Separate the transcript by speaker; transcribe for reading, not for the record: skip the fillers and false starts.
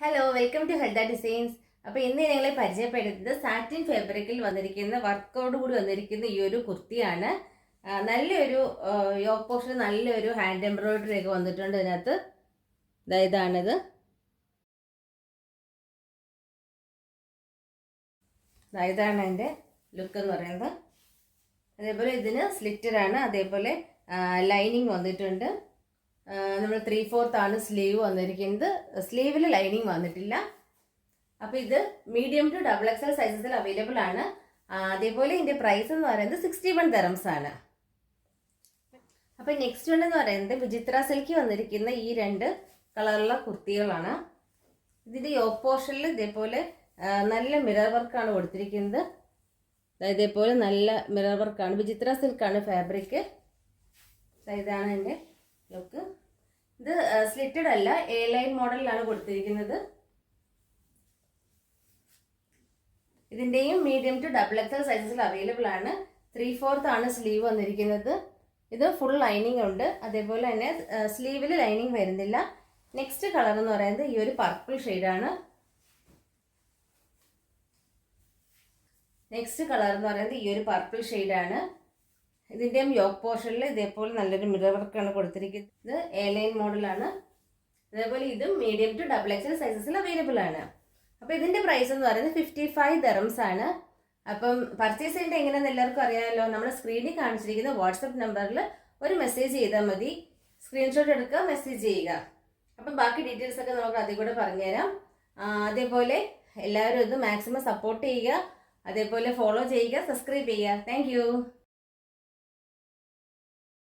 Speaker 1: Hello, welcome to Helda designs. അപ്പോൾ ഇന്ന് ഞങ്ങളെ പരിചയപ്പെടുത്തുന്നത് സാറ്റിൻ ഫാബ്രിക്കിൽ വന്നിരിക്കുന്ന വർക്കോട് കൂടി വന്നിരിക്കുന്ന ഈ ഒരു കുർത്തിയാണ്. നല്ലൊരു യോക്ക് പോർഷൻ, നല്ലൊരു ഹാൻഡ് എംബ്രോയിഡറി ഒക്കെ വന്നിട്ടുണ്ട് ഇതിനകത്ത്. ഇതാണിത്. ഇതാണ് അതിൻ്റെ ലുക്ക് എന്ന് പറയുന്നത്. അതേപോലെ ഇതിന് സ്ലിറ്റഡാണ്. അതേപോലെ ലൈനിങ് വന്നിട്ടുണ്ട്. നമ്മൾ 3/4 ആണ് സ്ലീവ് വന്നിരിക്കുന്നത്. സ്ലീവിൽ ലൈനിങ് വന്നിട്ടില്ല. അപ്പോൾ ഇത് മീഡിയം ടു XXL സൈസസിൽ അവൈലബിൾ ആണ്. അതേപോലെ ഇതിൻ്റെ പ്രൈസ് എന്ന് പറയുന്നത് 61 dirhams ആണ്. അപ്പോൾ നെക്സ്റ്റ് വൺ എന്ന് പറയുന്നത് വിചിത്ര സിൽക്ക് വന്നിരിക്കുന്ന ഈ 2 കളറുള്ള കുർത്തികളാണ്. ഇതിൻ്റെ യോക്ക് പോർഷനിൽ ഇതേപോലെ നല്ല മിറർ വർക്കാണ് കൊടുത്തിരിക്കുന്നത്. ഇതേപോലെ നല്ല മിറർ വർക്കാണ്. വിചിത്ര സിൽക്കാണ് ഫാബ്രിക്. ഇതാണ് എൻ്റെ ലുക്ക്. ഇത് സ്ലിറ്റഡ് അല്ല, എ ലൈൻ മോഡലിലാണ് കൊടുത്തിരിക്കുന്നത്. ഇതിൻ്റെയും മീഡിയം ടു XXL സൈസസിൽ അവൈലബിൾ ആണ്. 3/4 ആണ് സ്ലീവ് വന്നിരിക്കുന്നത്. ഇത് ഫുൾ ലൈനിങ് ഉണ്ട്. അതേപോലെ തന്നെ സ്ലീവിൽ ലൈനിങ് വരുന്നില്ല. നെക്സ്റ്റ് കളർ എന്ന് പറയുന്നത് ഈ ഒരു പർപ്പിൾ ഷെയ്ഡാണ്. നെക്സ്റ്റ് കളർ എന്ന് പറയുന്നത് ഈ ഒരു പർപ്പിൾ ഷെയ്ഡാണ്. ഇതിൻ്റെയും യോക്ക് പോർഷനിൽ ഇതേപോലെ നല്ലൊരു മിറർ വർക്കാണ് കൊടുത്തിരിക്കുന്നത്. ഇത് എ ലൈൻ മോഡലാണ്. അതേപോലെ ഇതും മീഡിയം ടു XXL സൈസസിൽ അവൈലബിൾ ആണ്. അപ്പോൾ ഇതിൻ്റെ പ്രൈസ് എന്ന് പറയുന്നത് 55 dirhams ആണ്. അപ്പം പർച്ചേസ് ചെയ്യേണ്ട എങ്ങനെയാണെന്ന് എല്ലാവർക്കും അറിയാമല്ലോ. നമ്മൾ സ്ക്രീനിൽ കാണിച്ചിരിക്കുന്ന വാട്സപ്പ് നമ്പറിൽ ഒരു മെസ്സേജ് ചെയ്താൽ മതി. സ്ക്രീൻഷോട്ട് എടുക്കുക, മെസ്സേജ് ചെയ്യുക. അപ്പം ബാക്കി ഡീറ്റെയിൽസ് ഒക്കെ നമുക്ക് അതിൽ കൂടെ പറഞ്ഞുതരാം. അതേപോലെ എല്ലാവരും ഇത് മാക്സിമം സപ്പോർട്ട് ചെയ്യുക. അതേപോലെ ഫോളോ ചെയ്യുക, സബ്സ്ക്രൈബ് ചെയ്യുക. താങ്ക്